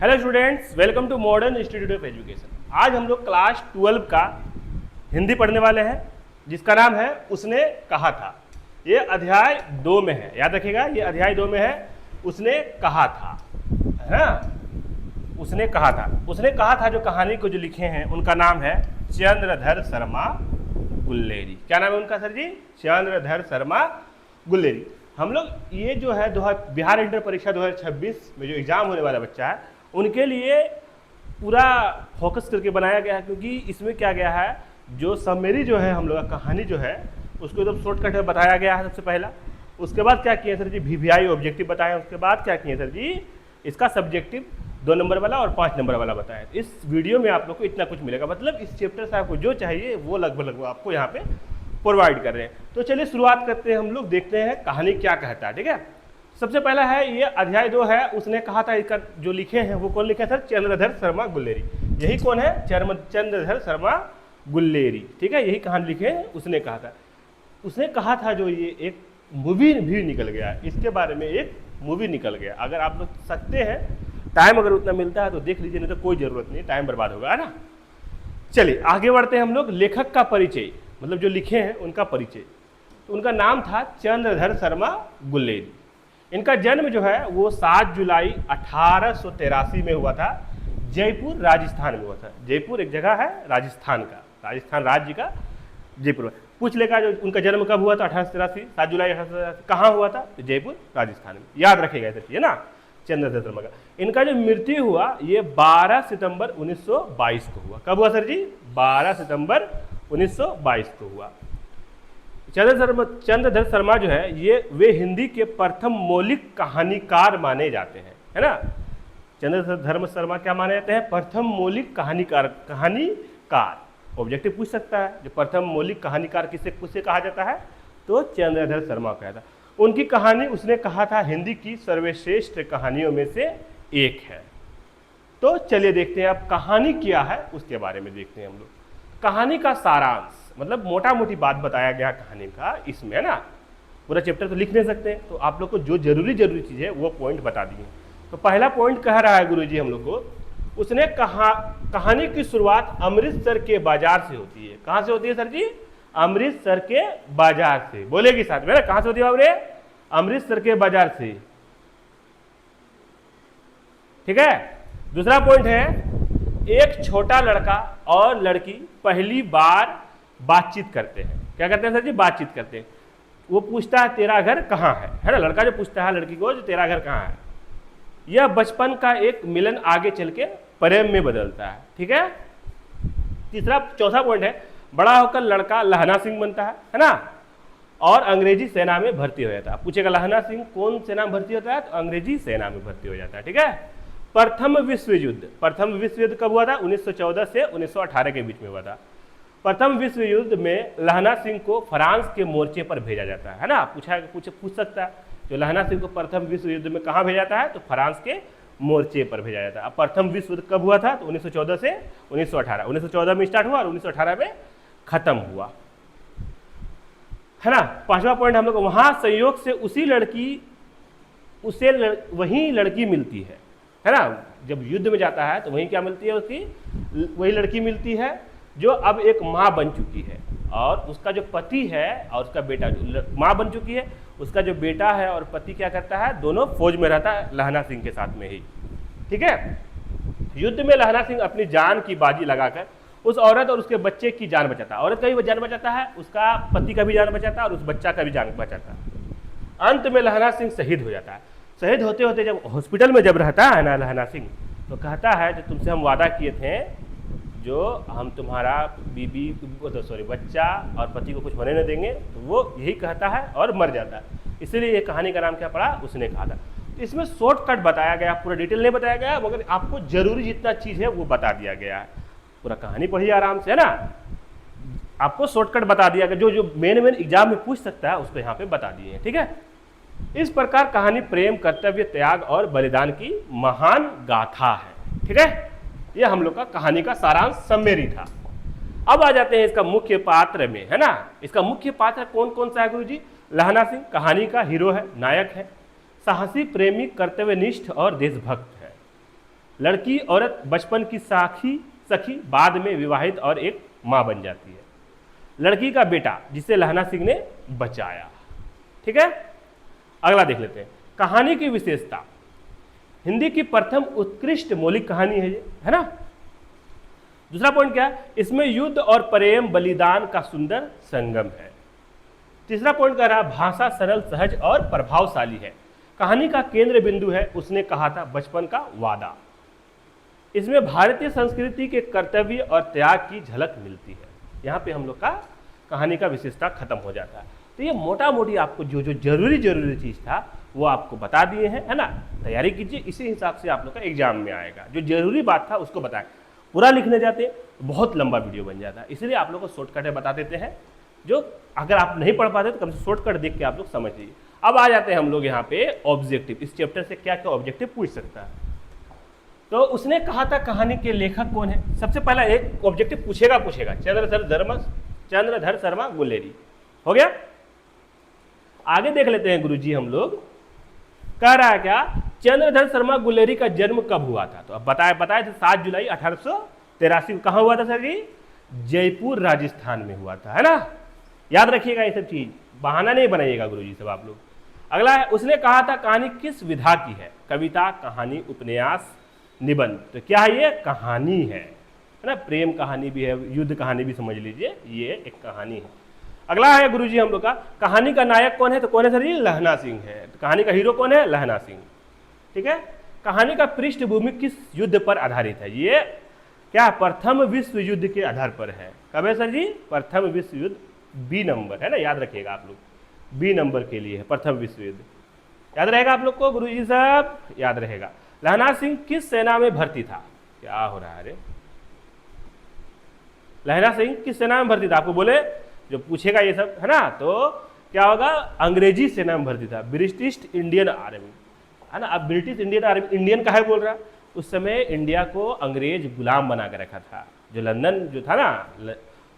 Hello students, welcome to modern institute of education. आज हम लोग क्लास 12 का हिंदी पढ़ने वाले हैं, जिसका नाम है उसने कहा था। ये अध्याय 2 में है, याद रखिएगा, ये अध्याय 2 में है। उसने कहा था, है ना। उसने कहा था, उसने कहा था। जो कहानी को जो लिखे हैं उनका नाम है चंद्रधर शर्मा गुल्लेरी। क्या नाम है उनका सर जी? चंद्रधर शर्मा गुल्लेरी। हम लोग ये जो है बिहार इंटर परीक्षा 2026 में जो एग्जाम होने वाला बच्चा है उनके लिए पूरा फोकस करके बनाया गया है, क्योंकि इसमें क्या गया है, जो समरी जो है हम लोग का कहानी जो है उसको एकदम शॉर्टकट में बताया गया है सबसे पहला। उसके बाद क्या किए सर जी? VVI ऑब्जेक्टिव बताया। उसके बाद क्या किए सर जी? इसका सब्जेक्टिव 2 नंबर वाला और 5 नंबर वाला बताया। इस वीडियो में आप लोग को इतना कुछ मिलेगा, मतलब इस चैप्टर से आपको जो चाहिए वो लगभग आपको यहाँ पे प्रोवाइड कर रहे हैं। तो चलिए शुरुआत करते हैं, हम लोग देखते हैं कहानी क्या कहता है। ठीक है, सबसे पहला है ये अध्याय 2 है। उसने कहा था, इसका जो लिखे हैं वो कौन लिखे सर? चंद्रधर शर्मा गुल्लेरी। यही कौन है? चंद्रधर शर्मा गुल्लेरी। ठीक है, यही कहानी लिखे हैं। उसने कहा था, उसने कहा था जो ये एक मूवी भी निकल गया, इसके बारे में एक मूवी निकल गया। अगर आप लोग सकते हैं, टाइम अगर उतना मिलता है तो देख लीजिए, नहीं तो कोई जरूरत नहीं, टाइम बर्बाद होगा, है ना। चलिए आगे बढ़ते हैं हम लोग। लेखक का परिचय, मतलब जो लिखे हैं उनका परिचय। तो उनका नाम था चंद्रधर शर्मा गुल्लेरी। इनका जन्म जो है वो 7 जुलाई 1883 में हुआ था, जयपुर राजस्थान में हुआ था। जयपुर एक जगह है राजस्थान का, राजस्थान राज्य का जयपुर में। पूछ लेगा जो उनका जन्म कब हुआ था? 1883, 7 जुलाई 1883। कहाँ हुआ था? तो जयपुर राजस्थान में। याद रखेगा ऐसा चीज, है ना, चंद्रधर शर्मा का। इनका जो मृत्यु हुआ ये 12 सितंबर 1922 को हुआ। कब हुआ सर जी? 12 सितंबर 1922 को हुआ। चंद्रधर शर्मा जो है ये वे हिंदी के प्रथम मौलिक कहानीकार माने जाते हैं, है ना। चंद्रधर शर्मा क्या माने जाते हैं? प्रथम मौलिक कहानीकार। ऑब्जेक्टिव पूछ सकता है, जो प्रथम मौलिक कहानीकार किसे कहा जाता है? तो चंद्रधर शर्मा कहता है। उनकी कहानी उसने कहा था हिंदी की सर्वश्रेष्ठ कहानियों में से एक है। तो चलिए देखते हैं अब कहानी क्या है उसके बारे में देखते हैं हम लोग। कहानी का सारांश, मतलब मोटा मोटी बात बताया गया कहानी का इसमें, है ना। पूरा चैप्टर तो लिख नहीं सकते, तो आप लोग को जो जरूरी चीज़ है वो पॉइंट बता दिए। तो पहला पॉइंट कह रहा है गुरुजी हम लोग को, उसने कहानी की शुरुआत अमृतसर के बाजार से होती है। कहाँ से होती है सर जी? अमृतसर के बाजार से। बोलेगी साथ में ना, कहाँ से होती है बाबरे? अमृतसर के बाजार से। ठीक है। दूसरा पॉइंट है, एक छोटा लड़का और लड़की पहली बार बातचीत करते हैं। क्या करते हैं सर जी? बातचीत करते हैं। वो पूछता है तेरा घर कहाँ है ना। लड़का जो पूछता है लड़की को, जो तेरा घर कहाँ है। यह बचपन का एक मिलन आगे चल के प्रेम में बदलता है। ठीक है। चौथा पॉइंट है, बड़ा होकर लड़का लहना सिंह बनता है ना, और अंग्रेजी सेना में भर्ती हो जाता है। पूछेगा लहना सिंह कौन सेना में भर्ती होता है? तो अंग्रेजी सेना में भर्ती हो जाता है। ठीक है। प्रथम विश्व युद्ध कब हुआ था? 1914 से 1918 के बीच में हुआ था। प्रथम विश्व युद्ध में लहना सिंह को फ्रांस के मोर्चे पर भेजा जाता है ना। पूछ सकता है, जो लहना सिंह को प्रथम विश्व युद्ध में कहाँ भेजा जाता है? तो फ्रांस के मोर्चे पर भेजा जाता है। अब प्रथम विश्व युद्ध कब हुआ था? तो 1914 से 1918। 1914 में स्टार्ट हुआ और 1918 में खत्म हुआ, है ना। पांचवा पॉइंट हम लोग, वहां संयोग से वही लड़की मिलती है ना। जब युद्ध में जाता है तो वहीं क्या मिलती है उसकी? वही लड़की मिलती है जो अब एक माँ बन चुकी है, और उसका जो पति है और उसका बेटा, जो माँ बन चुकी है, उसका जो बेटा है और पति क्या करता है? दोनों फौज में रहता है लहना सिंह के साथ में ही। ठीक है। युद्ध में लहना सिंह अपनी जान की बाजी लगाकर उस औरत और उसके बच्चे की जान बचाता है। औरत का भी जान बचाता है, उसका पति का भी जान बचाता है, और उस बच्चा का भी जान बचाता है। अंत में लहना सिंह शहीद हो जाता है। शहीद होते होते जब हॉस्पिटल में जब रहता है ना लहना सिंह, तो कहता है जो तुमसे हम वादा किए थे, जो हम तुम्हारा बच्चा और पति को कुछ होने नहीं देंगे, तो वो यही कहता है और मर जाता है। इसीलिए ये कहानी का नाम क्या पड़ा? उसने कहा था। इसमें शॉर्टकट बताया गया, पूरा डिटेल नहीं बताया गया, मगर आपको जरूरी जितना चीज़ है वो बता दिया गया है। पूरा कहानी पढ़िए आराम से, है ना। आपको शॉर्टकट बता दिया गया, जो मेन एग्जाम में पूछ सकता है उसको यहाँ पे बता दिए हैं। ठीक है। इस प्रकार कहानी प्रेम, कर्तव्य, त्याग और बलिदान की महान गाथा है। ठीक है। यह हम लोग का कहानी का सारांश समरी था। अब आ जाते हैं इसका मुख्य पात्र में, है ना। इसका मुख्य पात्र कौन कौन सा है गुरुजी? लहना सिंह कहानी का हीरो है, नायक है, साहसी, प्रेमी, कर्तव्यनिष्ठ और देशभक्त है। लड़की औरत बचपन की सखी बाद में विवाहित और एक मां बन जाती है। लड़की का बेटा जिसे लहना सिंह ने बचाया। ठीक है, अगला देख लेते हैं। कहानी की विशेषता, हिंदी की प्रथम उत्कृष्ट मौलिक कहानी है ये, है ना। दूसरा पॉइंट क्या है, इसमें युद्ध और प्रेम बलिदान का सुंदर संगम है। तीसरा पॉइंट कह रहा, भाषा सरल सहज और प्रभावशाली है। कहानी का केंद्र बिंदु है उसने कहा था बचपन का वादा। इसमें भारतीय संस्कृति के कर्तव्य और त्याग की झलक मिलती है। यहाँ पे हम लोग का कहानी का विशेषता खत्म हो जाता है। तो ये मोटा मोटी आपको जो जो जरूरी चीज़ था वो आपको बता दिए हैं, है ना। तैयारी कीजिए, इसी हिसाब से आप लोग का एग्जाम में आएगा। जो जरूरी बात था उसको बताएं। पूरा लिखने जाते तो बहुत लंबा वीडियो बन जाता है, इसलिए आप लोग को शॉर्टकट बता देते हैं। जो अगर आप नहीं पढ़ पाते तो कम से शॉर्टकट देख के आप लोग समझ लीजिए। अब आ जाते हैं हम लोग यहाँ पे ऑब्जेक्टिव। इस चैप्टर से क्या क्या ऑब्जेक्टिव पूछ सकता है। तो उसने कहा था कहानी के लेखक कौन है। सबसे पहला एक ऑब्जेक्टिव पूछेगा चंद्रधर शर्मा गुलेरी। हो गया। आगे देख लेते हैं गुरुजी हम लोग। कह रहा है क्या, चंद्रधर शर्मा गुलेरी का जन्म कब हुआ था। तो अब बताए थे 7 जुलाई 1883 कहाँ हुआ था सर जी, जयपुर राजस्थान में हुआ था, है ना। याद रखिएगा ये सब चीज, बहाना नहीं बनाइएगा गुरुजी सब आप लोग। अगला है, उसने कहा था कहानी किस विधा की है। कविता, कहानी, उपन्यास, निबंध। तो क्या है ये, कहानी है ना। प्रेम कहानी भी है, युद्ध कहानी भी समझ लीजिए, ये एक कहानी है। अगला है गुरुजी हम लोग का, कहानी का नायक कौन है। तो कौन है सर जी, लहना सिंह है। तो कहानी का हीरो कौन है, लहना सिंह। ठीक है। कहानी का पृष्ठभूमि किस युद्ध पर आधारित है। ये क्या, प्रथम विश्व युद्ध के आधार पर है। कब है सर जी, प्रथम विश्व युद्ध, बी नंबर है ना, याद रखिएगा आप लोग, बी नंबर के लिए है प्रथम विश्व युद्ध। याद रहेगा आप लोग को गुरुजी साहब, याद रहेगा। लहना सिंह किस सेना में भर्ती था। क्या हो रहा है रे, लहना सिंह किस सेना में भर्ती था। आपको बोले जो पूछेगा ये सब, है ना। तो क्या होगा, अंग्रेजी सेना में भर्ती था, ब्रिटिश इंडियन आर्मी, है ना। अब ब्रिटिश इंडियन आर्मी, इंडियन का है बोल रहा, उस समय इंडिया को अंग्रेज गुलाम बना के रखा था। जो लंदन जो था ना,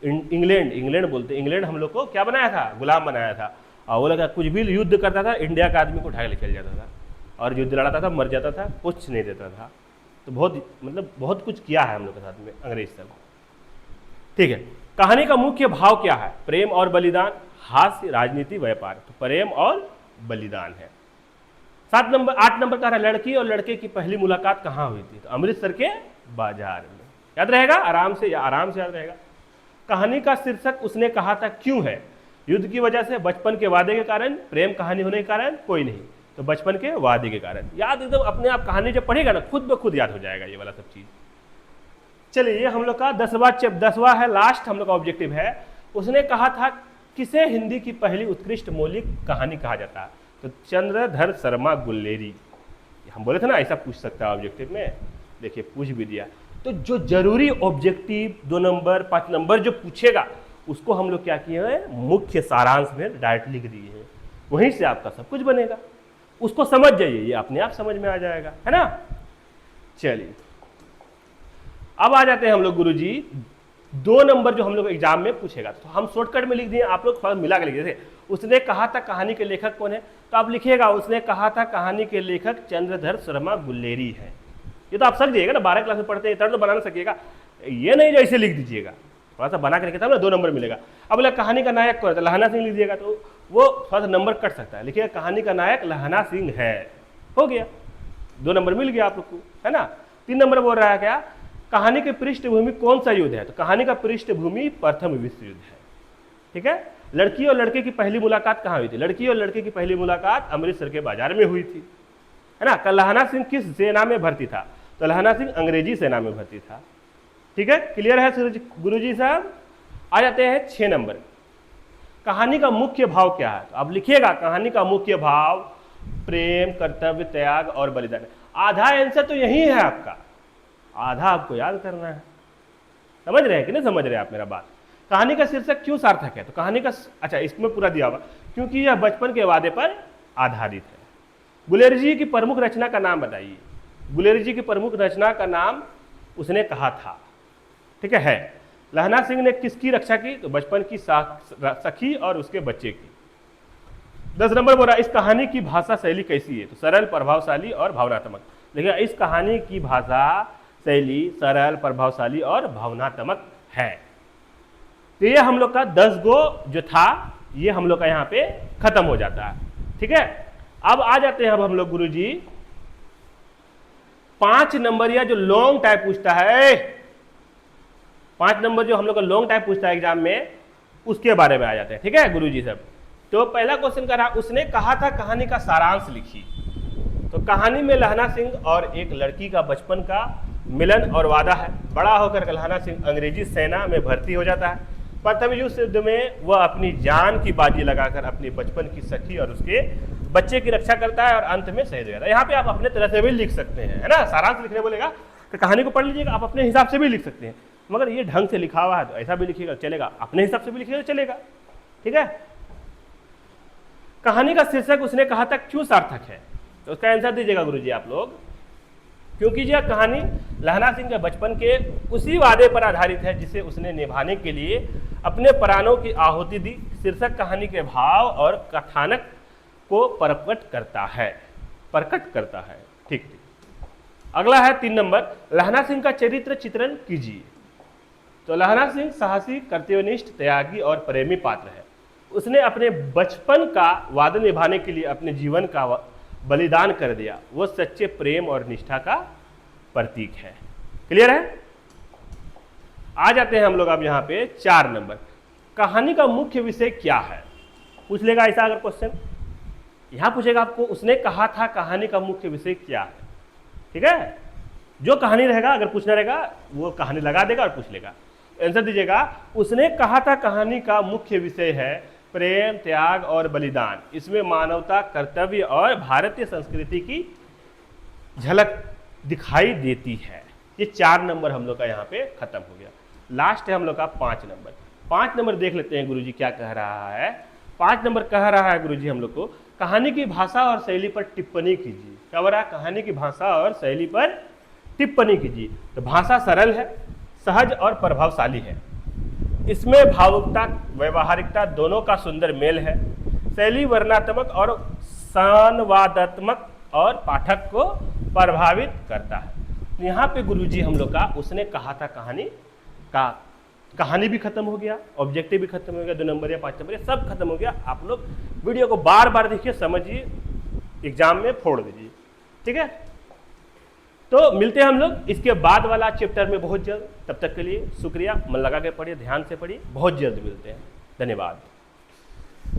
इंग्लैंड बोलते, इंग्लैंड हम लोग को क्या बनाया था, गुलाम बनाया था। और वो लगा कुछ भी युद्ध करता था इंडिया का आदमी को उठा के ले चल जाता था, और युद्ध लड़ाता था, मर जाता था, कुछ नहीं देता था। तो बहुत कुछ किया है हम लोग के साथ में अंग्रेज सब। ठीक है। कहानी का मुख्य भाव क्या है, प्रेम और बलिदान, हास्य, राजनीति, व्यापार। तो प्रेम और बलिदान है। 8 नंबर का रहा, लड़की और लड़के की पहली मुलाकात कहाँ हुई थी। तो अमृतसर के बाजार में। याद रहेगा, आराम से याद रहेगा। कहानी का शीर्षक उसने कहा था क्यों है। युद्ध की वजह से, बचपन के वादे के कारण, प्रेम कहानी होने के कारण, कोई नहीं। तो बचपन के वादे के कारण। याद एकदम अपने आप, कहानी जब पढ़ेगा ना खुद ब खुद याद हो जाएगा ये वाला सब चीज। चलिए, ये हम लोग का 10वां है, लास्ट हम लोग का ऑब्जेक्टिव है। उसने कहा था किसे हिंदी की पहली उत्कृष्ट मौलिक कहानी कहा जाता है। तो चंद्रधर शर्मा गुलेरी। हम बोले थे ना ऐसा पूछ सकता है ऑब्जेक्टिव में, देखिए पूछ भी दिया। तो जो जरूरी ऑब्जेक्टिव 2 नंबर 5 नंबर जो पूछेगा उसको हम लोग क्या किए हैं, मुख्य सारांश में डायरेक्ट लिख दिए हैं। वहीं से आपका सब कुछ बनेगा, उसको समझ जाइए, ये अपने आप समझ में आ जाएगा, है ना। चलिए, अब आ जाते हैं हम लोग गुरुजी 2 नंबर जो हम लोग एग्जाम में पूछेगा। तो हम शॉर्टकट में लिख दिए, आप लोग थोड़ा मिला के लिख दिए। उसने कहा था कहानी के लेखक कौन है। तो आप लिखिएगा, उसने कहा था कहानी के लेखक चंद्रधर शर्मा गुलेरी है। ये तो आप समझ जाइएगा ना, 12 क्लास में पढ़ते हैं, इतना तो बना नहीं सकिएगा। ये नहीं जो ऐसे लिख दीजिएगा, थोड़ा सा बना के लिखिए तब ना 2 नंबर मिलेगा। अब बोला कहानी का नायक कौन है, तो लहना सिंह लिख दिएगा, तो वो थोड़ा सा नंबर कट सकता है। लिखिएगा कहानी का नायक लहना सिंह है, हो गया, 2 नंबर मिल गया आप लोग को, है ना। 3 नंबर बोल रहा है क्या, कहानी की पृष्ठभूमि कौन सा युद्ध है। तो कहानी का पृष्ठभूमि प्रथम विश्व युद्ध है। ठीक है। लड़की और लड़के की पहली मुलाकात कहाँ हुई थी। लड़की और लड़के की पहली मुलाकात अमृतसर के बाजार में हुई थी, है ना। लहना सिंह किस सेना में भर्ती था। तो लहना सिंह अंग्रेजी सेना में भर्ती था। ठीक है, क्लियर है गुरुजी साहब। आ जाते हैं 6 नंबर, कहानी का मुख्य भाव क्या है। तो अब लिखिएगा कहानी का मुख्य भाव प्रेम, कर्तव्य, त्याग और बलिदान। आधा आंसर तो यही है आपका, आधा आपको याद करना है। समझ रहे हैं कि नहीं समझ रहे आप मेरा बात। कहानी का शीर्षक क्यों सार्थक है। तो कहानी का, अच्छा इसमें पूरा दिया हुआ, क्योंकि यह बचपन के वादे पर आधारित है। गुलेरी जी की प्रमुख रचना का नाम बताइए। गुलेरी जी की प्रमुख रचना का नाम उसने कहा था, ठीक है। लहना सिंह ने किसकी रक्षा की। तो बचपन की सखी और उसके बच्चे की। 10 नंबर बोला, इस कहानी की भाषा शैली कैसी है। तो सरल, प्रभावशाली और भावनात्मक। लेकिन इस कहानी की भाषा शैली सरल, प्रभावशाली और भावनात्मक है। तो ये हम लोग का 10 गो जो था ये हम लोग का यहाँ पे खत्म हो जाता है। ठीक है, अब आ जाते हैं अब हम लोग गुरुजी 5 नंबर या जो लॉन्ग टाइप पूछता है, 5 नंबर जो हम लोग का लॉन्ग टाइप पूछता है एग्जाम में, उसके बारे में आ जाते हैं। ठीक है गुरुजी सब। तो पहला क्वेश्चन करा, उसने कहा था कहानी का सारांश लिखी। तो कहानी में लहना सिंह और एक लड़की का बचपन का मिलन और वादा है। बड़ा होकर लहना सिंह अंग्रेजी सेना में भर्ती हो जाता है। प्रथम युद्ध में वह अपनी जान की बाजी लगाकर अपने बचपन की सखी और उसके बच्चे की रक्षा करता है और अंत में शहीद हो जाता है। यहाँ पे आप अपने तरह से भी लिख सकते हैं, है ना। सारांश लिखने बोलेगा तो कहानी को पढ़ लीजिएगा, आप अपने हिसाब से भी लिख सकते हैं, मगर ये ढंग से लिखा हुआ है तो ऐसा भी लिखिएगा चलेगा, अपने हिसाब से भी लिखिएगा चलेगा। ठीक है, कहानी का शीर्षक उसने कहा था क्यों सार्थक है, तो उसका आंसर दीजिएगा गुरुजी आप लोग। क्योंकि यह कहानी लहना सिंह के बचपन के उसी वादे पर आधारित है जिसे उसने निभाने के लिए अपने प्राणों की आहुति दी। शीर्षक कहानी के भाव और कथानक को प्रकट करता है। ठीक ठीक। अगला है 3 नंबर, लहना सिंह का चरित्र चित्रण कीजिए। तो लहना सिंह साहसी, कर्तव्यनिष्ठ, त्यागी और प्रेमी पात्र है। उसने अपने बचपन का वादा निभाने के लिए अपने जीवन का बलिदान कर दिया। वो सच्चे प्रेम और निष्ठा का प्रतीक है। क्लियर है। आ जाते हैं हम लोग अब यहाँ पे 4 नंबर, कहानी का मुख्य विषय क्या है। पूछ लेगा ऐसा अगर क्वेश्चन, यहां पूछेगा आपको उसने कहा था कहानी का मुख्य विषय क्या है। ठीक है, जो कहानी रहेगा अगर पूछना रहेगा वो कहानी लगा देगा और पूछ लेगा। आंसर दीजिएगा, उसने कहा था कहानी का मुख्य विषय है प्रेम, त्याग और बलिदान। इसमें मानवता, कर्तव्य और भारतीय संस्कृति की झलक दिखाई देती है। ये 4 नंबर हम लोग का यहाँ पे खत्म हो गया। लास्ट है हम लोग का 5 नंबर। 5 नंबर देख लेते हैं गुरुजी क्या कह रहा है। 5 नंबर कह रहा है गुरुजी हम लोग को, कहानी की भाषा और शैली पर टिप्पणी कीजिए। क्या हो रहा है, कहानी की भाषा और शैली पर टिप्पणी कीजिए। तो भाषा सरल है, सहज और प्रभावशाली है। इसमें भावुकता, व्यवहारिकता दोनों का सुंदर मेल है। शैली वर्णनात्मक और संवादात्मक और पाठक को प्रभावित करता है। यहाँ पे गुरुजी हम लोग का उसने कहा था कहानी भी खत्म हो गया, ऑब्जेक्टिव भी खत्म हो गया, 2 नंबर या 5 नंबर या सब खत्म हो गया। आप लोग वीडियो को बार बार देखिए, समझिए, एग्जाम में फोड़ दीजिए। ठीक है, तो मिलते हैं हम लोग इसके बाद वाला चैप्टर में बहुत जल्द। तब तक के लिए शुक्रिया, मन लगा के पढ़िए, ध्यान से पढ़िए, बहुत जल्द मिलते हैं। धन्यवाद।